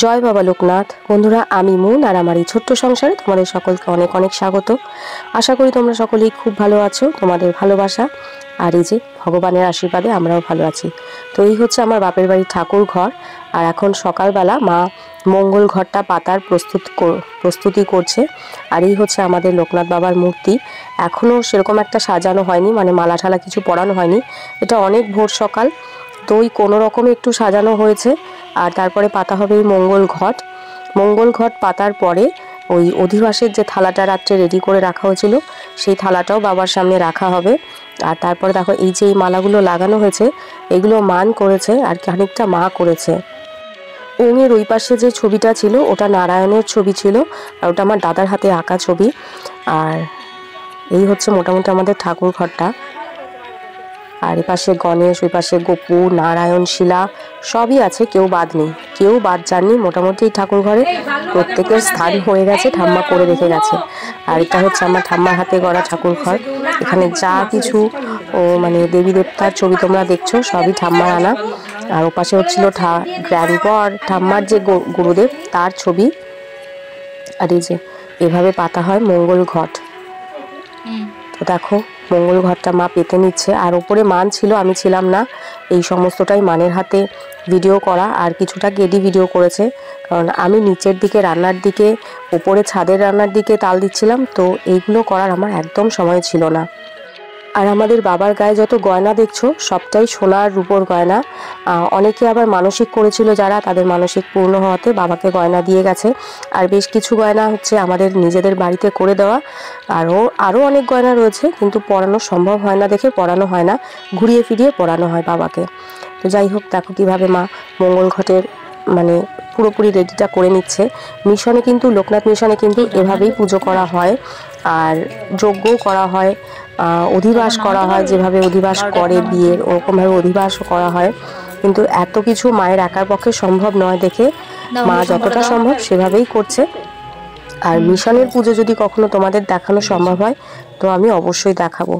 জয় বাবা লোকনাথ। বন্ধুরা, আমি মুন আর আমার এই ছোট্ট সংসারে তোমাদের সকলকে অনেক অনেক স্বাগত। আশা করি তোমরা সকলেই খুব ভালো আছো। তোমাদের ভালোবাসা আর এই যে ভগবানের আশীর্বাদে আমরাও ভালো আছি। তো এই হচ্ছে আমার বাপের বাড়ির ঠাকুর ঘর। আর এখন সকালবেলা মা মঙ্গল ঘরটা পাতার প্রস্তুতি করছে। আর এই হচ্ছে আমাদের লোকনাথ বাবার মূর্তি। এখনও সেরকম একটা সাজানো হয়নি, মানে মালা ঠালা কিছু পরানো হয়নি। এটা অনেক ভোর সকাল, তো ওই কোনো রকমে একটু সাজানো হয়েছে। আর তারপরে পাতা হবে এই মঙ্গল ঘট পাতার পরে ওই অধিবাসের যে থালাটা রাত্রে রেডি করে রাখা হয়েছিল সেই থালাটাও বাবার সামনে রাখা হবে। আর তারপরে দেখো এই যে এই মালাগুলো লাগানো হয়েছে, এগুলো মান করেছে আর খানিকটা মা করেছে। ওঙের ওই পাশে যে ছবিটা ছিল ওটা নারায়ণের ছবি ছিল, আর ওটা আমার দাদার হাতে আঁকা ছবি। আর এই হচ্ছে মোটামুটি আমাদের ঠাকুর ঘরটা। আর এ পাশে গণেশ, ওই পাশে গোপু, নারায়ণ, শিলা সবই আছে, কেউ বাদ নেই, কেউ বাদ যাননি। মোটামুটি এই ঠাকুর ঘরে প্রত্যেকের স্থান হয়ে গেছে, ঠাম্মা করে রেখে গেছে। আর এটা হচ্ছে আমার ঠাম্মার হাতে গড়া ঠাকুর ঘর। এখানে যা কিছু মানে দেবী দেবতার ছবি তোমরা দেখছো সবই ঠাম্মার আনা। আর ওপাশে হচ্ছিল গ্র্যান্ডপা আর ঠাম্মার যে গুরুদেব তার ছবি। আর এই যে এভাবে পাতা হয় মঙ্গল ঘট। তো দেখো মঙ্গল ঘরটা মা পেতে নিচ্ছে। আর ওপরে মান ছিল, আমি ছিলাম না। এই সমস্তটাই মানের হাতে ভিডিও করা, আর কিছুটা গেডি ভিডিও করেছে, কারণ আমি নিচের দিকে রান্নার দিকে, ওপরে ছাদের রান্নার দিকে তাল দিচ্ছিলাম। তো এইগুলো করার আমার একদম সময় ছিল না। আর আমাদের বাবার গায়ে যত গয়না দেখছো সবটাই সোনার রূপোর গয়না। অনেকে আবার মানসিক করেছিল যারা, তাদের মানসিক পূর্ণ হওয়াতে বাবাকে গয়না দিয়ে গেছে। আর বেশ কিছু গয়না হচ্ছে আমাদের নিজেদের বাড়িতে করে দেওয়া। আরও অনেক গয়না রয়েছে, কিন্তু পরানো সম্ভব হয় না দেখে পরানো হয় না, ঘুরিয়ে ফিরিয়ে পরানো হয় বাবাকে। তো যাই হোক, দেখো কীভাবে মা মঙ্গল ঘটের মানে পুরোপুরি রেডিটা করে নিচ্ছে। মিশনে কিন্তু, লোকনাথ মিশনে কিন্তু এভাবেই পুজো করা হয়, আর যজ্ঞও করা হয়, অধিবাস করা হয়। যেভাবে অধিবাস করে বিয়ের, ওরকমভাবে অধিবাসও করা হয়। কিন্তু এত কিছু মায়ের একার পক্ষে সম্ভব নয় দেখে মা যতটা সম্ভব সেভাবেই করছে। আর মিশনের পুজো যদি কখনো তোমাদের দেখানো সম্ভব হয় তো আমি অবশ্যই দেখাবো।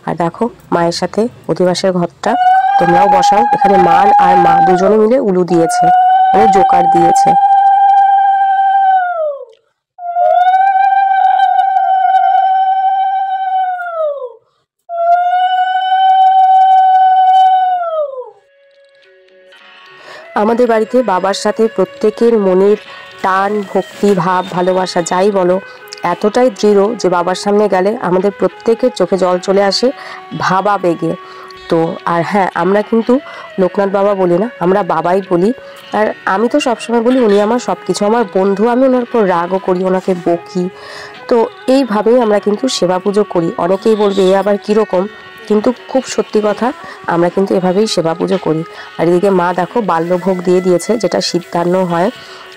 আর দেখো মায়ের সাথে অধিবাসের ঘরটা তোমরাও বসাও। এখানে মান আর মা দুজনে মিলে উলু দিয়েছে, মানে জোকার দিয়েছে। আমাদের বাড়িতে বাবার সাথে প্রত্যেকের মনের টান, ভক্তি ভাব, ভালোবাসা যাই বলো এতটাই দৃঢ় যে বাবার সামনে গেলে আমাদের প্রত্যেকের চোখে জল চলে আসে ভাবা বেগে। তো আর হ্যাঁ, আমরা কিন্তু লোকনাথ বাবা বলি না, আমরা বাবাই বলি। আর আমি তো সবসময় বলি উনি আমার সব কিছু, আমার বন্ধু। আমি ওনার উপর রাগও করি, ওনাকে বকি। তো এইভাবেই আমরা কিন্তু সেবা পুজো করি। অনেকেই বলবে এ আবার কীরকম, কিন্তু খুব সত্যি কথা, আমরা কিন্তু এভাবেই সেবা পুজো করি। আর এদিকে মা দেখো বাল্যভোগ দিয়ে দিয়েছে, যেটা সিদ্ধান্ন হয়,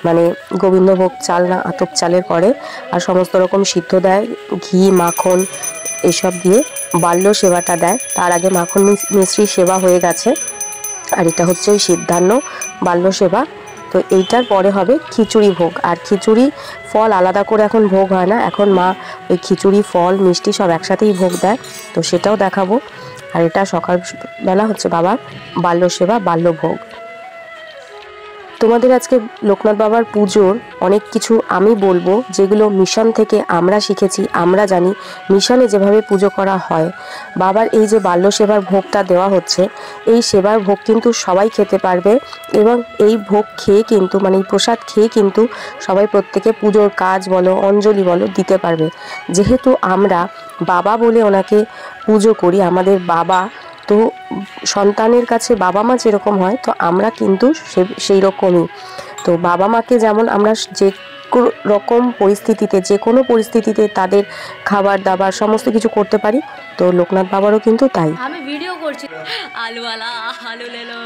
মানে গোবিন্দভোগ চাল না আতপ চালের করে। আর সমস্ত রকম সিদ্ধ দেয়, ঘি মাখন এসব দিয়ে বাল্য সেবাটা দেয়। তার আগে মাখন মিশ্রি সেবা হয়ে গেছে, আর এটা হচ্ছে ওই সিদ্ধান্ন বাল্য সেবা। তো এইটার পরে হবে খিচুড়ি ভোগ। আর খিচুড়ি ফল আলাদা করে এখন ভোগ হয় না, এখন মা ওই খিচুড়ি ফল মিষ্টি সব একসাথেই ভোগ দেয়। তো সেটাও দেখাবো। আর এটা সকালবেলা হচ্ছে বাবার বাল্য সেবা, বাল্যভোগ। তোমাদের আজকে লোকনাথ বাবার পুজোর অনেক কিছু আমি বলবো, যেগুলো মিশন থেকে আমরা শিখেছি, আমরা জানি মিশনে যেভাবে পুজো করা হয়। বাবার এই যে বাল্য সেবার ভোগটা দেওয়া হচ্ছে, এই সেবার ভোগ কিন্তু সবাই খেতে পারবে, এবং এই ভোগ খেয়ে কিন্তু, মানে এই প্রসাদ খেয়ে কিন্তু সবাই প্রত্যেকে পুজোর কাজ বলো, অঞ্জলি বলো দিতে পারবে। যেহেতু আমরা বাবা বলে ওনাকে পুজো করি, আমাদের বাবা, তো সন্তানের কাছে বাবা মা যেরকম হয়, তো আমরা কিন্তু সেই রকমই। তো বাবা মাকে যেমন আমরা যে রকম পরিস্থিতিতে, যে কোনো পরিস্থিতিতে তাদের খাবার দাবার সমস্ত কিছু করতে পারি, তো লোকনাথ বাবারও কিন্তু তাই। আমি ভিডিও করছি, আলুওয়ালা আলু লেলো,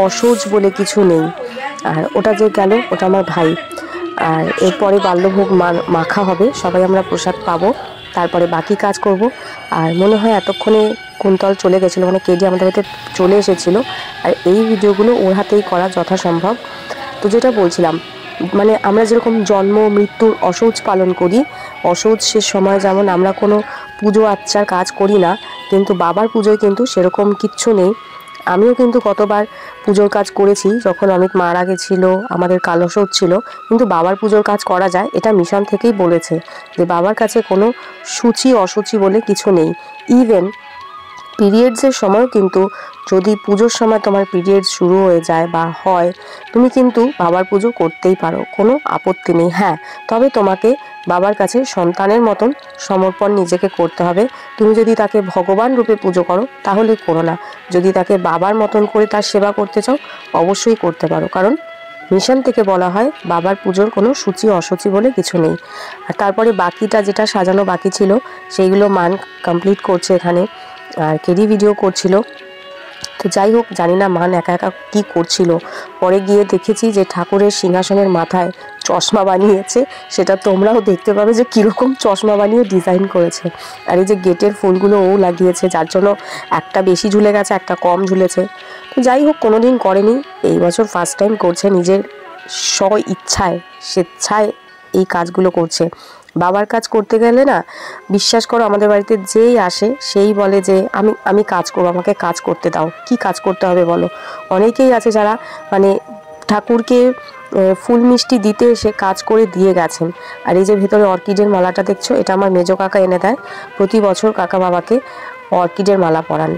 অসহ্য বলে কিছু নেই। আর ওটা যে গেল, ওটা আমার ভাই। আর এরপরে বাল্যভোগ মাখা হবে, সবাই আমরা প্রসাদ পাবো, তারপরে বাকি কাজ করব। আর মনে হয় এতক্ষণে কুন্তল চলে গেছিলো, মানে কেডি আমাদের বাড়িতে চলে এসেছিলো। আর এই ভিডিওগুলো ওর হাতেই করা যথাসম্ভব। তো যেটা বলছিলাম, মানে আমরা যেরকম জন্ম মৃত্যুর অসৌচ পালন করি, অসৌচের সময় যেমন আমরা কোনো পুজো আচ্চার কাজ করি না, কিন্তু বাবার পুজোয় কিন্তু সেরকম কিচ্ছু নেই। আমিও কিন্তু কতবার পুজোর কাজ করেছি, যখন অমিত মারা গেছিল, আমাদের কালস ছিল, কিন্তু বাবার পুজোর কাজ করা যায়, এটা মিশন থেকেই বলেছে যে বাবার কাছে কোনো সূচি অসুচি বলে কিছু নেই। ইভেন পিরিয়ডসের সময়ও কিন্তু যদি পুজোর সময় তোমার পিরিয়ডস শুরু হয়ে যায় বা হয়, তুমি কিন্তু বাবার পুজো করতেই পারো, কোনো আপত্তি নেই। হ্যাঁ, তবে তোমাকে বাবার কাছে সন্তানের মতন সমর্পণ নিজেকে করতে হবে। তুমি যদি তাকে ভগবান রূপে পুজো করো তাহলে করো না, যদি তাকে বাবার মতন করে তার সেবা করতে চাও অবশ্যই করতে পারো, কারণ মিশন থেকে বলা হয় বাবার পুজোর কোনো সূচি অসুচি বলে কিছু নেই। আর তারপরে বাকিটা যেটা সাজানো বাকি ছিল সেইগুলো মান কমপ্লিট করছে এখানে, আর কেডি ভিডিও করছিল। তো যাই হোক, জানি না মান একা একা কী করছিল। পরে গিয়ে দেখেছি যে ঠাকুরের সিংহাসনের মাথায় চশমা বানিয়েছে, সেটা তোমরাও দেখতে পাবে যে কীরকম চশমা বানিয়ে ডিজাইন করেছে। আর এই যে গেটের ফুলগুলো ও লাগিয়েছে, যার জন্য একটা বেশি ঝুলে গেছে, একটা কম ঝুলেছে। তো যাই হোক, কোনো দিন করেনি, এই বছর ফার্স্ট টাইম করছে, নিজের স্ব ইচ্ছায় স্বেচ্ছায় এই কাজগুলো করছে। বাবার কাজ করতে গেলে না, বিশ্বাস করো, আমাদের বাড়িতে যেই আসে সেই বলে যে আমি কাজ করবো, আমাকে কাজ করতে দাও। কি কাজ করতে হবে বলো? অনেকেই আছে যারা মানে ঠাকুরকে ফুল মিষ্টি দিতে এসে কাজ করে দিয়ে গেছেন। আর এই যে ভেতরে অর্কিডের মালাটা দেখছো, এটা আমার মেজো কাকা এনে দেয়, প্রতি বছর কাকা বাবাকে অর্কিডের মালা পরান।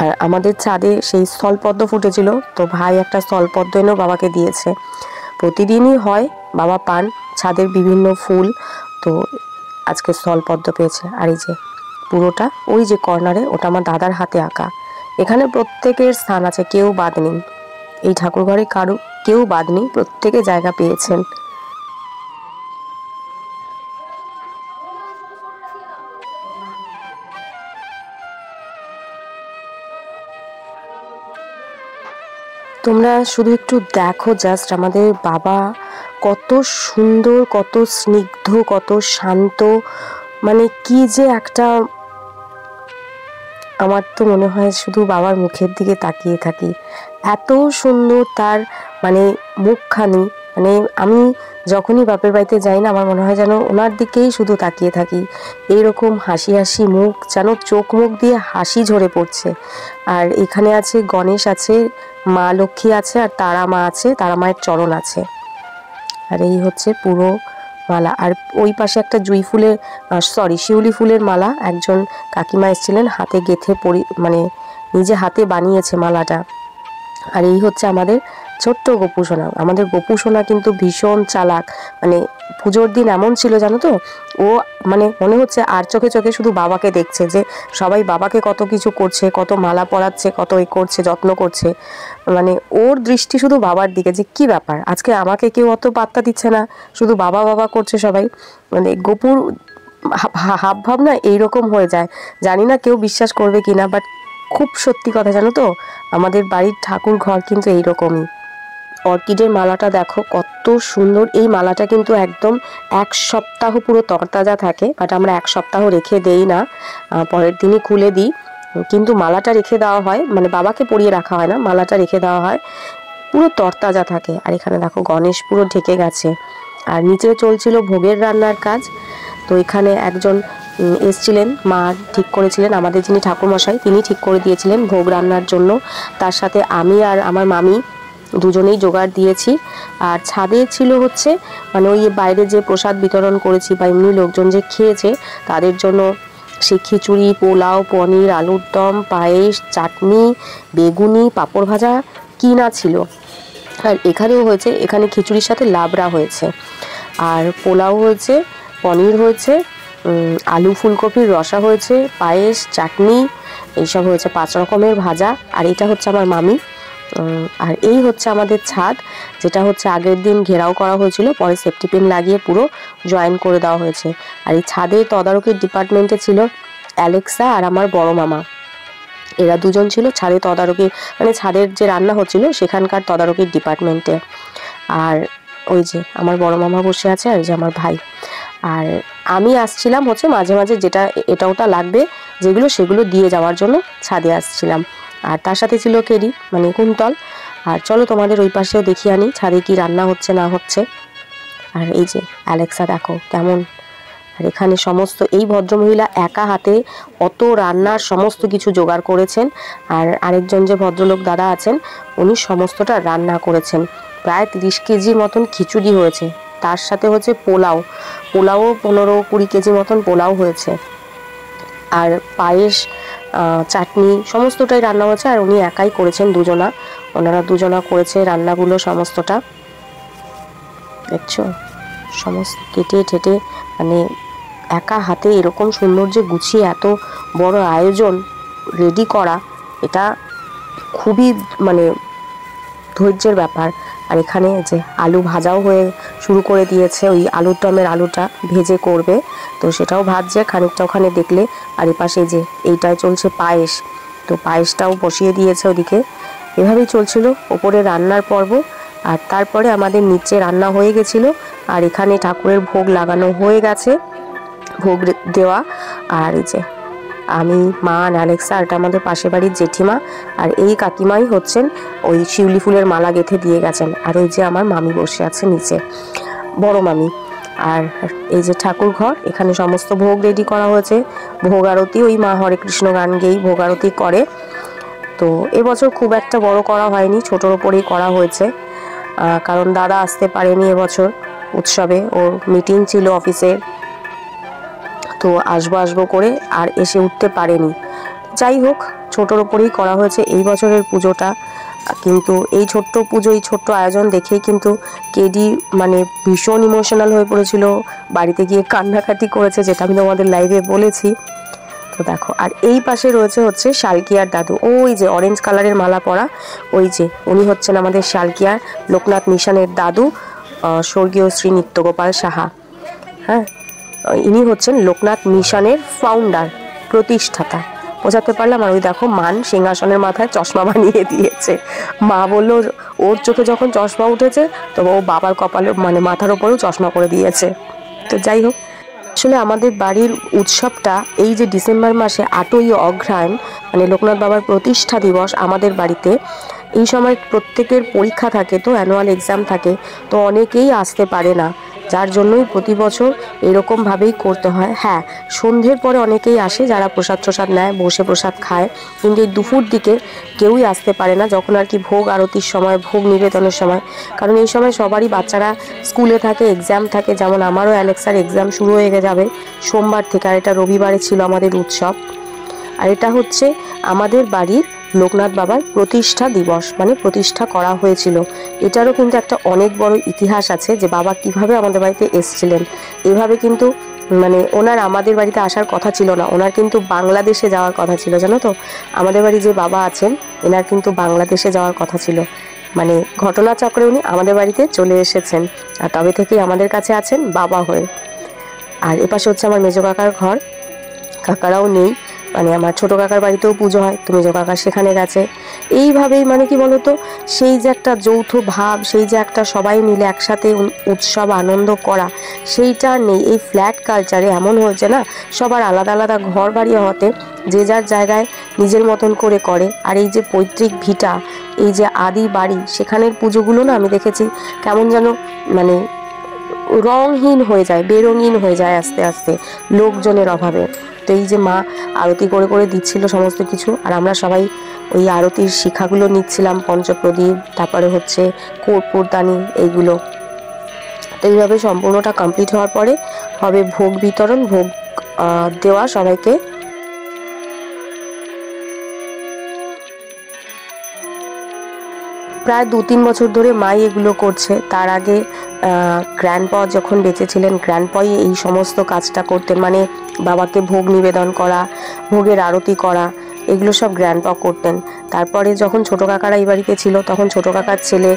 আর আমাদের ছাদে সেই স্থলপদ্ম ফুটেছিল, তো ভাই একটা স্থলপদ্ম এনেও বাবাকে দিয়েছে। প্রতিদিনই হয়, বাবা পান ছাদের বিভিন্ন ফুল, তো আজকে স্থলপদ্ম পেয়েছে। আর এই যে পুরোটা ওই যে কর্নারে, ওটা আমার দাদার হাতে আঁকা। এখানে প্রত্যেকের স্থান আছে, কেউ বাদ নেই, এই ঠাকুরঘরে কারো কেউ বাদ নেই, প্রত্যেকে জায়গা পেয়েছেন। তোমরা শুধু একটু দেখো, জাস্ট আমাদের বাবা কত সুন্দর, কত স্নিগ্ধ, কত শান্ত, মানে কি যে একটা, আমার তো মনে হয় শুধু বাবার মুখের দিকে তাকিয়ে থাকি, এত সুন্দর তার মানে মুখখানি। মানে আমি যখনই বাপের বাড়িতে যাই না, আমার মনে হয় যেন ওনার দিকেই শুধু তাকিয়ে থাকি। এইরকম হাসি হাসি মুখ, যেন চোখ মুখ দিয়ে হাসি ঝরে পড়ছে। আর এখানে আছে গণেশ আছে, মা লক্ষ্মী আছে, আর তারা মা আছে, তারা মায়ের চরণ আছে। আর এই হচ্ছে পুরো মালা। আর ওই পাশে একটা জুঁই ফুলের শিউলি ফুলের মালা একজন কাকিমা এসেছিলেন, হাতে গেঁথে মানে নিজে হাতে বানিয়েছে মালাটা। আর এই হচ্ছে আমাদের ছোট্ট গোপু সোনা। আমাদের গোপু সোনা কিন্তু ভীষণ চালাক, মানে পুজোর দিন এমন ছিল জানো তো, ও মানে মনে হচ্ছে আর চোখে চোখে শুধু বাবাকে দেখছে, যে সবাই বাবাকে কত কিছু করছে, কত মালা পরাচ্ছে, কত এই করছে, যত্ন করছে, মানে ওর দৃষ্টি শুধু বাবার দিকে, যে কি ব্যাপার আজকে আমাকে কেউ অত পাত্তা দিচ্ছে না, শুধু বাবা বাবা করছে সবাই। মানে গোপুর হাব ভাব না এইরকম হয়ে যায়। জানি না কেউ বিশ্বাস করবে কিনা, বাট খুব সত্যি কথা, জানো তো, আমাদের বাড়ির ঠাকুর ঘর কিন্তু এইরকমই। অর্কিডের মালাটা দেখো কত সুন্দর। এই মালাটা কিন্তু একদম 1 সপ্তাহ পুরো তরতাজা থাকে, বাট আমরা 1 সপ্তাহ রেখে দেই না, পরের দিনই খুলে দিই। কিন্তু মালাটা রেখে দেওয়া হয়, মানে বাবাকে পরিয়ে রাখা হয় না, মালাটা রেখে দেওয়া হয়, পুরো তরতাজা থাকে। আর এখানে দেখো গণেশ পুরো ঢেকে গেছে। আর নিচে চলছিল ভোগের রান্নার কাজ। তো এখানে একজন এসছিলেন, মা ঠিক করেছিলেন, আমাদের যিনি ঠাকুরমশাই তিনি ঠিক করে দিয়েছিলেন ভোগ রান্নার জন্য। তার সাথে আমি আর আমার মামি দুজনেই জোগাড় দিয়েছি। আর ছাদে ছিল হচ্ছে মানে ওই বাইরে যে প্রসাদ বিতরণ করেছি বা এমনি লোকজন যে খেয়েছে তাদের জন্য সেই খিচুড়ি, পোলাও, পনির, আলুর দম, পায়েস, চাটনি, বেগুনি, পাঁপড় ভাজা কি না ছিল। আর এখানেও হয়েছে, এখানে খিচুড়ির সাথে লাবড়া হয়েছে, আর পোলাও হয়েছে, পনির হয়েছে, আলু ফুলকপির রসা হয়েছে, পায়েস, চাটনি, এইসব হয়েছে, 5 রকমের ভাজা। আর এটা হচ্ছে আমার মামি। আর এই হচ্ছে আমাদের ছাদ, যেটা হচ্ছে আগের দিন ঘেরাও করা হয়েছিল, পরে সেফটি পিন লাগিয়ে পুরো জয়েন করে দেওয়া হয়েছে। আর এই ছাদের তদারকির ডিপার্টমেন্টে ছিল অ্যালেক্সা আর আমার বড় মামা, এরা দুজন ছিল ছাদে তদারকি, মানে ছাদের যে রান্না হচ্ছিল সেখানকার তদারকির ডিপার্টমেন্টে। আর ওই যে আমার বড় মামা বসে আছে, আর এই যে আমার ভাই। আর আমি আসছিলাম হচ্ছে মাঝে মাঝে যেটা এটা ওটা লাগবে যেগুলো, সেগুলো দিয়ে যাওয়ার জন্য ছাদে আসছিলাম। আর তার সাথে ছিল কেরি, মানে কুন্তল। আর চলো তোমাদের ওই পাশেও দেখিয়ে আনি ছাদে কি রান্না হচ্ছে না হচ্ছে। আর এই যে অ্যালেক্সা দেখো কেমন আর এখানে সমস্ত এই ভদ্রমহিলা একা হাতে অত রান্নার সমস্ত কিছু জোগাড় করেছেন। আর আরেকজন যে ভদ্রলোক দাদা আছেন উনি সমস্তটা রান্না করেছেন। প্রায় 30 কেজির মতন খিচুড়ি হয়েছে, তার সাথে হচ্ছে পোলাও 15-20 কেজি মতন পোলাও হয়েছে, আর পায়েস, চাটনি সমস্তটাই রান্না হয়েছে। আর উনি একাই করেছেন, ওনারা দুজনা করেছে রান্নাগুলো সমস্তটা। দেখছো সমস্ত কেটে ঠেটে মানে একা হাতে এরকম সুন্দর যে গুছিয়ে এত বড় আয়োজন রেডি করা, এটা খুবই মানে ধৈর্যের ব্যাপার। আর এখানে যে আলু ভাজাও হয়ে শুরু করে দিয়েছে, ওই আলুর দমের আলুটা ভেজে করবে, তো সেটাও ভাজছে খানিকটা ওখানে দেখলে। আর এপাশে যে এইটায় চলছে পায়েস, তো পায়েসটাও বসিয়ে দিয়েছে ওদিকে। এভাবেই চলছিল ওপরে রান্নার পর্ব। আর তারপরে আমাদের নিচে রান্না হয়ে গেছিলো, আর এখানে ঠাকুরের ভোগ লাগানো হয়ে গেছে, ভোগ দেওয়া। আর এই যে আমি, মা, অ্যালেক্সা, এটা আমাদের পাশের বাড়ির জেঠিমা, আর এই কাকিমাই হচ্ছেন ওই শিউলি ফুলের মালা গেঁথে দিয়ে গেছেন। আর ওই যে আমার মামি বসে আছে নিচে, বড় মামি। আর এই যে ঠাকুর ঘর, এখানে সমস্ত ভোগ রেডি করা হয়েছে। ভোগ আরতি ওই মা হরে কৃষ্ণ গান গেয়েই ভোগ আরতি করে। তো এবছর খুব একটা বড় করা হয়নি, ছোটোর ওপরেই করা হয়েছে, কারণ দাদা আসতে পারেনি এবছর উৎসবে, ওর মিটিং ছিল অফিসের, তো আসবো করে আর এসে উঠতে পারেনি। যাই হোক, ছোটোর ওপরেই করা হয়েছে এই বছরের পুজোটা। কিন্তু এই ছোট্ট পুজো, এই ছোট্ট আয়োজন দেখেই কিন্তু কেডি মানে ভীষণ ইমোশনাল হয়ে পড়েছিল, বাড়িতে গিয়ে কান্নাকাটি করেছে, যেটা আমি তোমাদের লাইভে বলেছি। তো দেখো, আর এই পাশে রয়েছে হচ্ছে শালকিয়ার দাদু, ওই যে অরেঞ্জ কালারের মালা পরা, ওই যে উনি হচ্ছেন আমাদের শালকিয়ার লোকনাথ মিশনের দাদু, স্বর্গীয় শ্রী নিত্যগোপাল সাহা। হ্যাঁ, ইনি হচ্ছেন লোকনাথ মিশনের ফাউন্ডার, প্রতিষ্ঠাতা। বোঝাতে পারলাম? আর ওই দেখো মান সিংহাসনের মাথায় চশমা বানিয়ে দিয়েছে। মা বলল ওর চোখে যখন চশমা উঠেছে তো ও বাবার কপালে মানে মাথার ওপরেও চশমা করে দিয়েছে। তো যাই হোক, আসলে আমাদের বাড়ির উৎসবটা এই যে ডিসেম্বর মাসে 8ই অঘ্রায়ণ মানে লোকনাথ বাবার প্রতিষ্ঠা দিবস আমাদের বাড়িতে, এই সময় প্রত্যেকের পরীক্ষা থাকে, তো অ্যানুয়াল এক্সাম থাকে, তো অনেকেই আসতে পারে না, যার জন্যই প্রতি বছর এরকমভাবেই করতে হয়। হ্যাঁ, সন্ধ্যের পরে অনেকেই আসে যারা প্রসাদ নেয়, বসে প্রসাদ খায়, কিন্তু এই দুপুর দিকে কেউই আসতে পারে না, যখন আর কি ভোগ আরতির সময়, ভোগ নিবেদনের সময়। কারণ এই সময় সবারই বাচ্চারা স্কুলে থাকে, এক্সাম থাকে, যেমন আমারও অ্যালেক্সার এক্সাম শুরু হয়ে যাবে সোমবার থেকে, আর এটা রবিবারে ছিল আমাদের উৎসব। আর এটা হচ্ছে আমাদের বাড়ির লোকনাথ বাবার প্রতিষ্ঠা দিবস, মানে প্রতিষ্ঠা করা হয়েছিল। এটারও কিন্তু একটা অনেক বড় ইতিহাস আছে, যে বাবা কিভাবে আমাদের বাড়িতে এসেছিলেন। এভাবে কিন্তু মানে ওনার আমাদের বাড়িতে আসার কথা ছিল না, ওনার কিন্তু বাংলাদেশে যাওয়ার কথা ছিল, জানো তো? আমাদের বাড়ি যে বাবা আছেন এনার কিন্তু বাংলাদেশে যাওয়ার কথা ছিল, মানে ঘটনাচক্রে উনি আমাদের বাড়িতে চলে এসেছেন, আর তবে থেকেই আমাদের কাছে আছেন বাবা হয়ে। আর এপাশে হচ্ছে আমার মেজো কাকার ঘর, কাকারাও নেই, মানে আমার ছোটো কাকার বাড়িতেও পুজো হয়, তো মেজো কাকা সেখানে গেছে। এইভাবেই মানে কি বলতো, সেই যে একটা যৌথ ভাব, সেই যে একটা সবাই মিলে একসাথে উৎসব আনন্দ করা, সেইটা নেই। এই ফ্ল্যাট কালচারে এমন হয়েছে না, সবার আলাদা আলাদা ঘর বাড়ি হতে যে যার জায়গায় নিজের মতন করে। আর এই যে পৈতৃক ভিটা, এই যে আদি বাড়ি, সেখানের পুজোগুলো না আমি দেখেছি কেমন যেন মানে রঙহীন হয়ে যায়, বেরঙিন হয়ে যায় আস্তে আস্তে লোকজনের অভাবে। তো এই যে মা আরতি করে দিচ্ছিল সমস্ত কিছু, আর আমরা সবাই ওই আরতির শিখাগুলো নিচ্ছিলাম, পঞ্চপ্রদীপ, তারপরে হচ্ছে কর্পূরদানি, এইগুলো। তো এইভাবে সম্পূর্ণটা কমপ্লিট হওয়ার পরে হবে ভোগ বিতরণ, ভোগ দেওয়া সবাইকে। প্রায় 2-3 বছর ধরে মাই এগুলো করছে। তার আগে গ্র্যান্ডপা যখন বেঁচে ছিলেন, গ্র্যান্ডপাই এই সমস্ত কাজটা করতেন, মানে বাবাকে ভোগ নিবেদন করা, ভোগের আরতি করা, এগুলো সব গ্র্যান্ডপা করতেন। তারপরে যখন ছোটো কাকারা এই বাড়িতে ছিল, তখন ছোটো কাকার ছেলে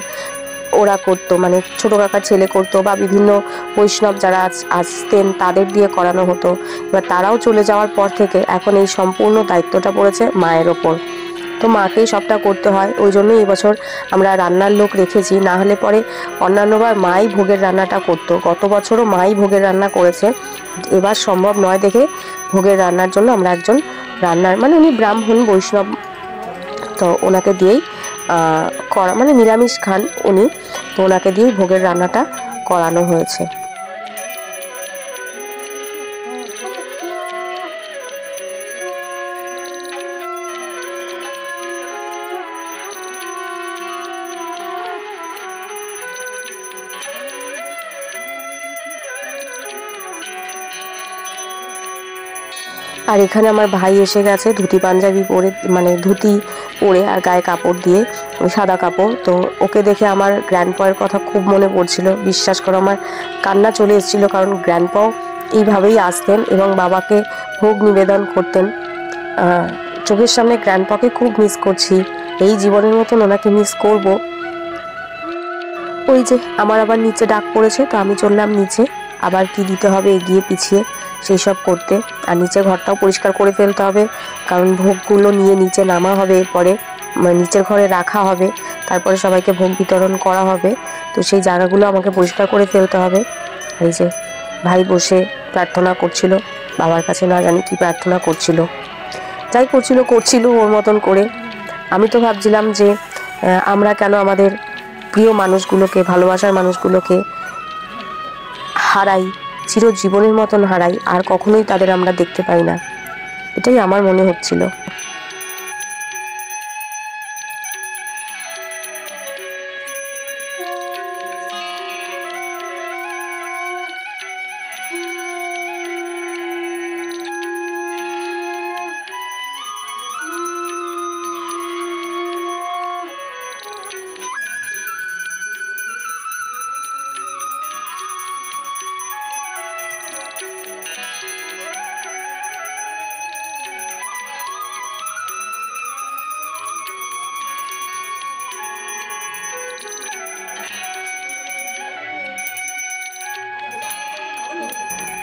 ওরা করতো, মানে ছোটো কাকার ছেলে করতো, বা বিভিন্ন বৈষ্ণব যারা আসতেন তাদের দিয়ে করানো হতো। এবার তারাও চলে যাওয়ার পর থেকে এখন এই সম্পূর্ণ দায়িত্বটা পড়েছে মায়ের ওপর, তো মাকেই সবটা করতে হয়। ওই জন্যই এবছর আমরা রান্নার লোক রেখেছি, না হলে পরে অন্যান্যবার মাই ভোগের রান্নাটা করতো। গত বছরও মাই ভোগের রান্না করেছে, এবার সম্ভব নয় দেখে ভোগের রান্নার জন্য আমরা একজন রান্নার, মানে উনি ব্রাহ্মণ বৈষ্ণব, তো ওনাকে দিয়েই করা, মানে নিরামিষ খান উনি, তো ওনাকে দিয়েই ভোগের রান্নাটা করানো হয়েছে। আর এখানে আমার ভাই এসে গেছে ধুতি পাঞ্জাবি পরে, মানে ধুতি পরে আর গায়ে কাপড় দিয়ে, সাদা কাপড়। তো ওকে দেখে আমার গ্র্যান্ডপার কথা খুব মনে পড়ছিল। বিশ্বাস করো আমার কান্না চলে এসেছিলো, কারণ গ্র্যান্ডপাও এইভাবেই আসতেন এবং বাবাকে ভোগ নিবেদন করতেন। চোখের সামনে গ্র্যান্ডপাকে খুব মিস করছি, এই জীবনের মতন ওনাকে মিস করব। ওই যে আমার আবার নিচে ডাক পড়েছে, তো আমি চললাম নিচে, আবার কি দিতে হবে এগিয়ে পিছিয়ে সেই সব করতে। আর নিচে ঘরটাও পরিষ্কার করে ফেলতে হবে, কারণ ভোগগুলো নিয়ে নিচে নামা হবে, এরপরে নিচের ঘরে রাখা হবে, তারপরে সবাইকে ভোগ বিতরণ করা হবে। তো সেই জায়গাগুলো আমাকে পরিষ্কার করে ফেলতে হবে। এই যে ভাই বসে প্রার্থনা করছিল বাবার কাছে, না জানি কি প্রার্থনা করছিল, যাই করছিল ওর মতন করে। আমি তো ভাবছিলাম যে আমরা কেন আমাদের প্রিয় মানুষগুলোকে, ভালোবাসার মানুষগুলোকে হারাই, চিরজীবনের মতন হারাই, আর কখনোই তাদের আমরা দেখতে পাই না, এটাই আমার মনে হচ্ছিল।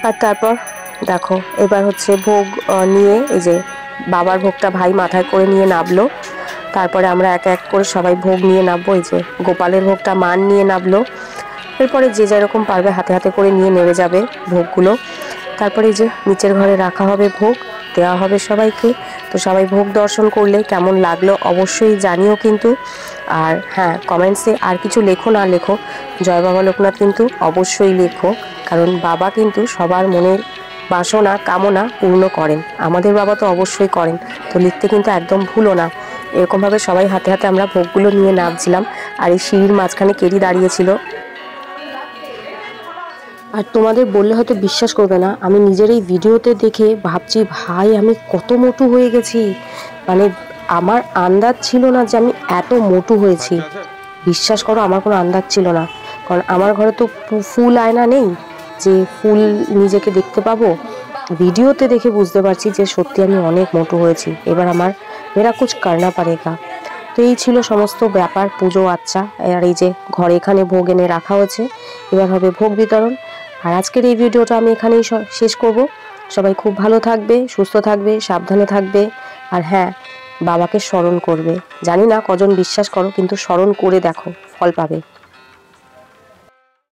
আর তারপর দেখো এবার হচ্ছে ভোগ নিয়ে, এই যে বাবার ভোগটা ভাই মাথায় করে নিয়ে নামলো, তারপরে আমরা এক এক করে সবাই ভোগ নিয়ে নামবো। এই যে গোপালের ভোগটা মান নিয়ে নামলো, এরপরে যে যেরকম পারবে হাতে হাতে করে নিয়ে নেমে যাবে ভোগগুলো। তারপরে এই যে নিচের ঘরে রাখা হবে ভোগ, দেওয়া হবে সবাইকে। তো সবাই ভোগ দর্শন করলে কেমন লাগলো অবশ্যই জানিও কিন্তু। আর হ্যাঁ, কমেন্টসে আর কিছু লেখো না লেখো, জয় বাবা লোকনাথ কিন্তু অবশ্যই লেখো, কারণ বাবা কিন্তু সবার মনের বাসনা কামনা পূর্ণ করেন, আমাদের বাবা তো অবশ্যই করেন। তো লিখতে কিন্তু একদম ভুলো না। এরকমভাবে সবাই হাতে হাতে আমরা ভোগগুলো নিয়ে নামছিলাম। আর এই সিঁড়ির মাঝখানে কেরি দাঁড়িয়েছিল। আর তোমাদের বললে হয়তো বিশ্বাস করবে না, আমি নিজের এই ভিডিওতে দেখে ভাবছি ভাই আমি কত মোটু হয়ে গেছি, মানে আমার আন্দাজ ছিল না যে আমি এত মোটু হয়েছি। বিশ্বাস করো আমার কোনো আন্দাজ ছিল না, কারণ আমার ঘরে তো ফুল আয়না নেই যে ফুল নিজেকে দেখতে পাবো। ভিডিওতে দেখে বুঝতে পারছি যে সত্যি আমি অনেক মোটু হয়েছি। এবার আমার মেরা কুছ করনা পারেগা। তো এই ছিল সমস্ত ব্যাপার, পুজো। আচ্ছা, আর এই যে ঘরে এখানে ভোগ এনে রাখা হয়েছে, এবার হবে ভোগ বিতরণ। আর আজকের এই ভিডিওটা আমি এখানেই শেষ করব। সবাই খুব ভালো থাকবে, সুস্থ থাকবে, সাবধানে থাকবে। আর হ্যাঁ, বাবাকে স্মরণ করবে। জানি না কজন বিশ্বাস করো, কিন্তু স্মরণ করে দেখো, ফল পাবে।